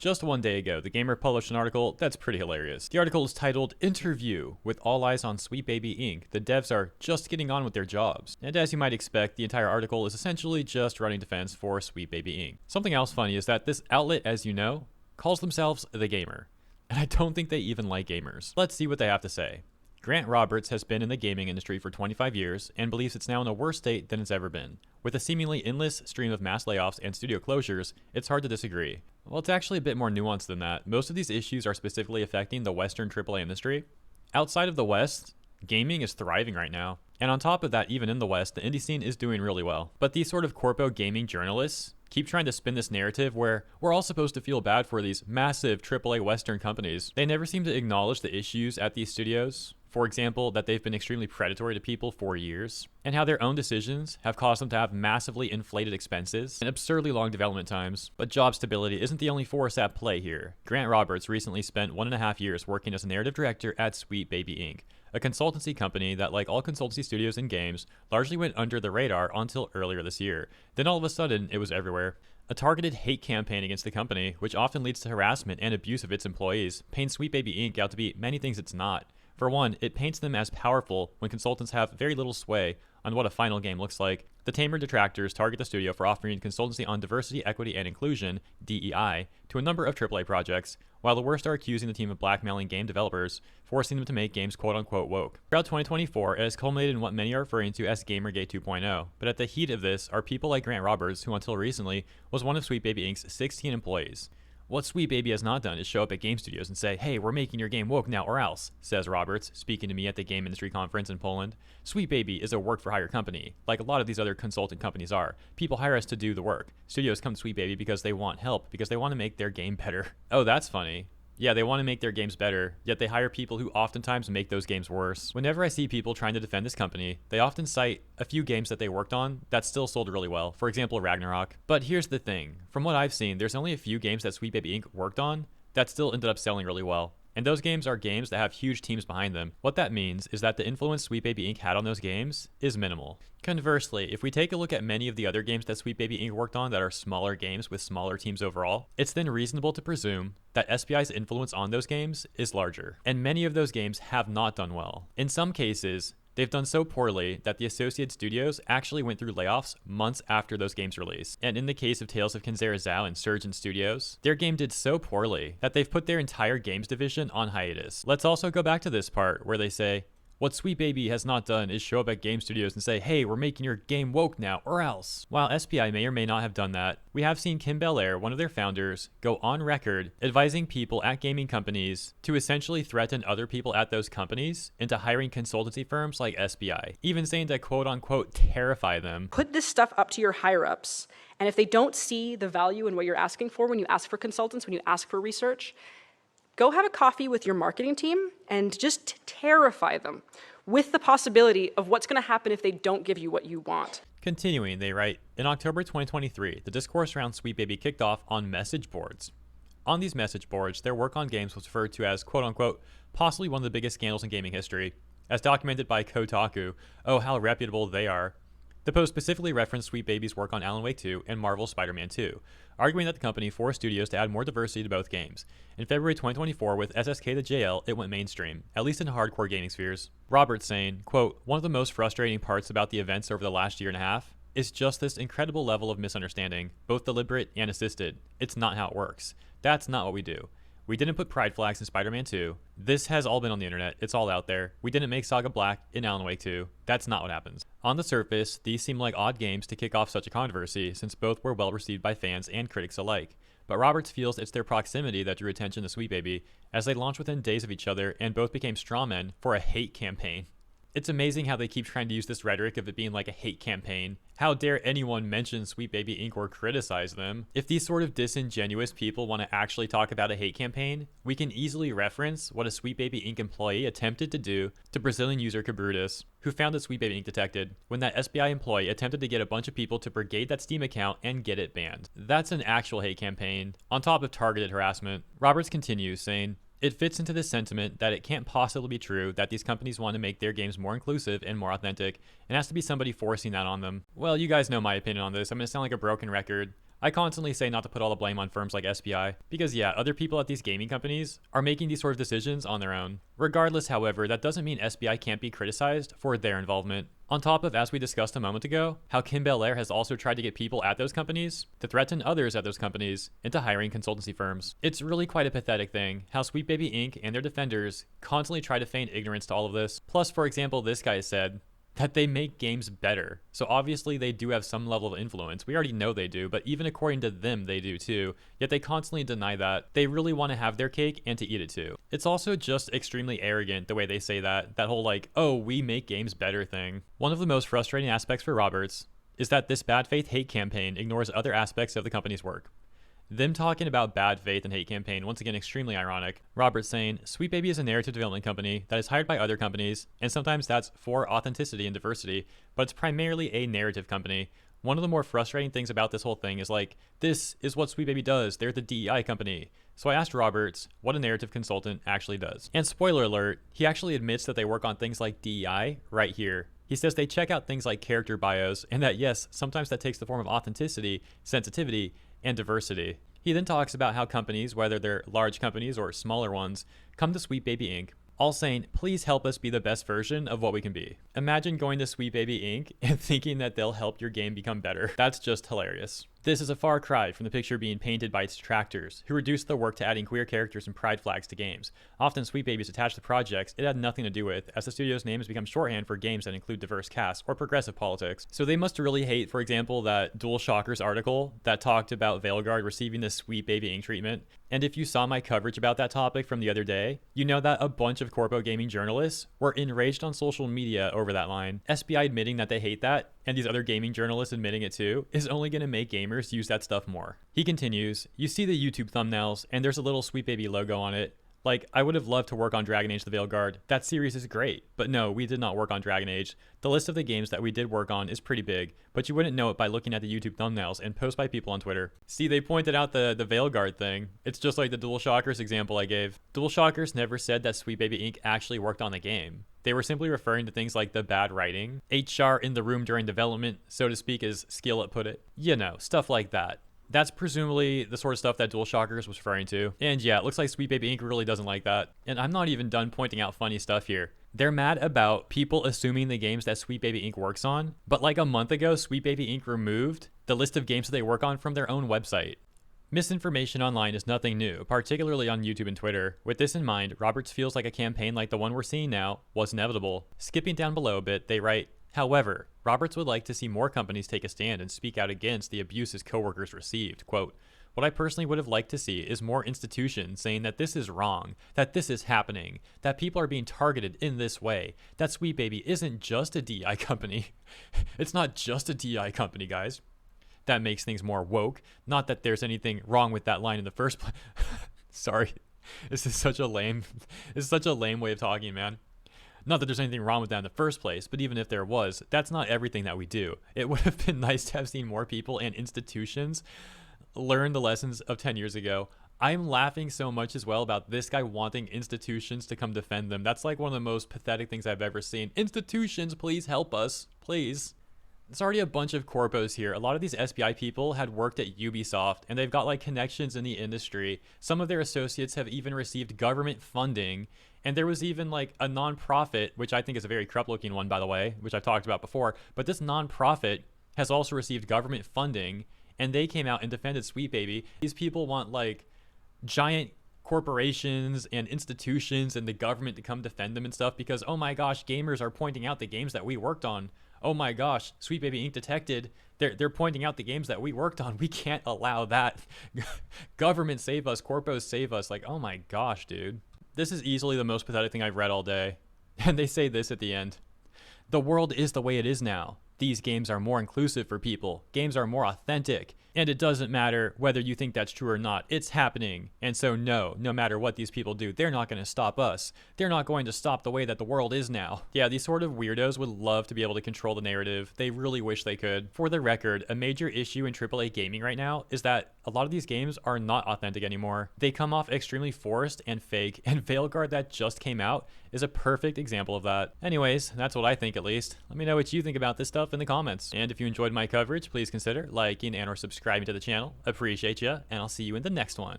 Just one day ago, The Gamer published an article that's pretty hilarious. The article is titled Interview with All Eyes on Sweet Baby Inc. The devs are just getting on with their jobs. And as you might expect, the entire article is essentially just running defense for Sweet Baby Inc. Something else funny is that this outlet, as you know, calls themselves The Gamer. And I don't think they even like gamers. Let's see what they have to say. Grant Roberts has been in the gaming industry for 25 years and believes it's now in a worse state than it's ever been. With a seemingly endless stream of mass layoffs and studio closures, it's hard to disagree. Well, it's actually a bit more nuanced than that. Most of these issues are specifically affecting the Western AAA industry. Outside of the West, gaming is thriving right now. And on top of that, even in the West, the indie scene is doing really well. But these sort of corpo gaming journalists keep trying to spin this narrative where we're all supposed to feel bad for these massive AAA Western companies. They never seem to acknowledge the issues at these studios. For example, that they've been extremely predatory to people for years, and how their own decisions have caused them to have massively inflated expenses and absurdly long development times. But job stability isn't the only force at play here. Grant Roberts recently spent 1.5 years working as a narrative director at Sweet Baby Inc., a consultancy company that, like all consultancy studios in games, largely went under the radar until earlier this year. Then all of a sudden, it was everywhere. A targeted hate campaign against the company, which often leads to harassment and abuse of its employees, paints Sweet Baby Inc. out to be many things it's not. For one, it paints them as powerful when consultants have very little sway on what a final game looks like. The tamer detractors target the studio for offering consultancy on diversity, equity, and inclusion, DEI, to a number of AAA projects, while the worst are accusing the team of blackmailing game developers, forcing them to make games quote-unquote woke. Throughout 2024, it has culminated in what many are referring to as Gamergate 2.0, but at the heat of this are people like Grant Roberts, who until recently was one of Sweet Baby Inc.'s 16 employees. What Sweet Baby has not done is show up at game studios and say, "Hey, we're making your game woke now or else," says Roberts, speaking to me at the game industry conference in Poland. Sweet Baby is a work-for-hire company, like a lot of these other consulting companies are. People hire us to do the work. Studios come to Sweet Baby because they want help, because they want to make their game better. Oh, that's funny. Yeah, they want to make their games better, yet they hire people who oftentimes make those games worse. Whenever I see people trying to defend this company, they often cite a few games that they worked on that still sold really well, for example Ragnarok. But here's the thing, from what I've seen, there's only a few games that Sweet Baby Inc. worked on that still ended up selling really well. And those games are games that have huge teams behind them. What that means is that the influence Sweet Baby Inc. had on those games is minimal. Conversely, if we take a look at many of the other games that Sweet Baby Inc. worked on that are smaller games with smaller teams overall, it's then reasonable to presume that SBI's influence on those games is larger. And many of those games have not done well. In some cases, they've done so poorly that the associated studios actually went through layoffs months after those games released. And in the case of Tales of Kenzera Zao and Surgeon Studios, their game did so poorly that they've put their entire games division on hiatus. Let's also go back to this part where they say, what Sweet Baby has not done is show up at game studios and say, "Hey, we're making your game woke now or else." While SPI may or may not have done that, we have seen Kim Belair, one of their founders, go on record advising people at gaming companies to essentially threaten other people at those companies into hiring consultancy firms like SPI, even saying to quote unquote terrify them. Put this stuff up to your higher ups, and if they don't see the value in what you're asking for when you ask for consultants, when you ask for research, go have a coffee with your marketing team and just terrify them with the possibility of what's going to happen if they don't give you what you want. Continuing, they write, in October 2023, the discourse around Sweet Baby kicked off on message boards. On these message boards, their work on games was referred to as, quote unquote, possibly one of the biggest scandals in gaming history. As documented by Kotaku, oh how reputable they are. The post specifically referenced Sweet Baby's work on Alan Wake 2 and Marvel's Spider-Man 2, arguing that the company forced studios to add more diversity to both games. In February 2024, with SSK to JL, it went mainstream, at least in hardcore gaming spheres. Roberts saying, quote, one of the most frustrating parts about the events over the last year and a half is just this incredible level of misunderstanding, both deliberate and assisted. It's not how it works. That's not what we do. We didn't put pride flags in Spider-Man 2. This has all been on the internet. It's all out there. We didn't make Saga Black in Alan Wake 2. That's not what happens. On the surface, these seem like odd games to kick off such a controversy, since both were well received by fans and critics alike. But Roberts feels it's their proximity that drew attention to Sweet Baby, as they launched within days of each other and both became strawmen for a hate campaign. It's amazing how they keep trying to use this rhetoric of it being like a hate campaign. How dare anyone mention Sweet Baby Inc. or criticize them? If these sort of disingenuous people want to actually talk about a hate campaign, we can easily reference what a Sweet Baby Inc. employee attempted to do to Brazilian user Cabrudas, who founded Sweet Baby Inc. Detected, when that SBI employee attempted to get a bunch of people to brigade that Steam account and get it banned. That's an actual hate campaign, on top of targeted harassment. Roberts continues, saying, it fits into this sentiment that it can't possibly be true that these companies want to make their games more inclusive and more authentic, and has to be somebody forcing that on them. Well, you guys know my opinion on this. I'm going to sound like a broken record, I constantly say not to put all the blame on firms like SPI, because yeah, other people at these gaming companies are making these sort of decisions on their own. Regardless, however, that doesn't mean SPI can't be criticized for their involvement. On top of, as we discussed a moment ago, how Kim Belair has also tried to get people at those companies to threaten others at those companies into hiring consultancy firms. It's really quite a pathetic thing how Sweet Baby Inc. and their defenders constantly try to feign ignorance to all of this. Plus, for example, this guy said that they make games better. So obviously they do have some level of influence. We already know they do, but even according to them, they do too. Yet they constantly deny that. They really want to have their cake and to eat it too. It's also just extremely arrogant the way they say that whole like, oh, we make games better thing. One of the most frustrating aspects for Roberts is that this bad faith hate campaign ignores other aspects of the company's work. Them talking about bad faith and hate campaign, once again, extremely ironic. Roberts saying, Sweet Baby is a narrative development company that is hired by other companies, and sometimes that's for authenticity and diversity, but it's primarily a narrative company. One of the more frustrating things about this whole thing is like, this is what Sweet Baby does. They're the DEI company. So I asked Roberts what a narrative consultant actually does. And spoiler alert, he actually admits that they work on things like DEI right here. He says they check out things like character bios, and that yes, sometimes that takes the form of authenticity, sensitivity, and diversity. He then talks about how companies, whether they're large companies or smaller ones, come to Sweet Baby Inc., all saying, please help us be the best version of what we can be. Imagine going to Sweet Baby Inc. and thinking that they'll help your game become better. That's just hilarious. This is a far cry from the picture being painted by its detractors, who reduced the work to adding queer characters and pride flags to games. Often Sweet Babies attached to projects it had nothing to do with, as the studio's name has become shorthand for games that include diverse casts or progressive politics. So they must really hate, for example, that DualShockers article that talked about Veilguard receiving the Sweet Baby Inc. treatment. And if you saw my coverage about that topic from the other day, you know that a bunch of corpo gaming journalists were enraged on social media over that line. SPI admitting that they hate that, and these other gaming journalists admitting it too, is only going to make gamers use that stuff more. He continues, you see the YouTube thumbnails, and there's a little Sweet Baby logo on it. Like, I would have loved to work on Dragon Age the Veilguard. That series is great. But no, we did not work on Dragon Age. The list of the games that we did work on is pretty big, but you wouldn't know it by looking at the YouTube thumbnails and posts by people on Twitter. See, they pointed out the Veilguard thing. It's just like the DualShockers example I gave. DualShockers never said that Sweet Baby Inc. actually worked on the game. They were simply referring to things like the bad writing, HR in the room during development, so to speak, as Skillet put it. You know, stuff like that. That's presumably the sort of stuff that DualShockers was referring to. And yeah, it looks like Sweet Baby Inc. really doesn't like that. And I'm not even done pointing out funny stuff here. They're mad about people assuming the games that Sweet Baby Inc. works on, but like a month ago, Sweet Baby Inc. removed the list of games that they work on from their own website. Misinformation online is nothing new, particularly on YouTube and Twitter. With this in mind, Roberts feels like a campaign like the one we're seeing now was inevitable. Skipping down below a bit, they write, however, Roberts would like to see more companies take a stand and speak out against the abuse his coworkers received. Quote, what I personally would have liked to see is more institutions saying that this is wrong, that this is happening, that people are being targeted in this way, that Sweet Baby isn't just a DI company. It's not just a DI company, guys. That makes things more woke. Not that there's anything wrong with that line in the first place. Sorry. This is such a lame way of talking, man. Not that there's anything wrong with that in the first place, but even if there was, that's not everything that we do. It would have been nice to have seen more people and institutions learn the lessons of 10 years ago. I'm laughing so much as well about this guy wanting institutions to come defend them. That's like one of the most pathetic things I've ever seen. Institutions, please help us. Please. There's already a bunch of corpos here. A lot of these SPI people had worked at Ubisoft, and they've got like connections in the industry. Some of their associates have even received government funding. And there was even like a nonprofit, which I think is a very corrupt looking one, by the way, which I've talked about before. But this nonprofit has also received government funding, and they came out and defended Sweet Baby. These people want like giant corporations and institutions and the government to come defend them and stuff because, oh my gosh, gamers are pointing out the games that we worked on. Oh my gosh, Sweet Baby Inc. detected. They're pointing out the games that we worked on. We can't allow that. Government save us. Corpos save us. Like, oh my gosh, dude. This is easily the most pathetic thing I've read all day. And they say this at the end. The world is the way it is now. These games are more inclusive for people. Games are more authentic. And it doesn't matter whether you think that's true or not. It's happening. And so no matter what these people do, they're not going to stop us. They're not going to stop the way that the world is now. Yeah, these sort of weirdos would love to be able to control the narrative. They really wish they could. For the record, a major issue in AAA gaming right now is that a lot of these games are not authentic anymore. They come off extremely forced and fake, and Veilguard that just came out is a perfect example of that. Anyways, that's what I think at least. Let me know what you think about this stuff in the comments. And if you enjoyed my coverage, please consider liking and or subscribing subscribing to the channel. Appreciate ya, and I'll see you in the next one.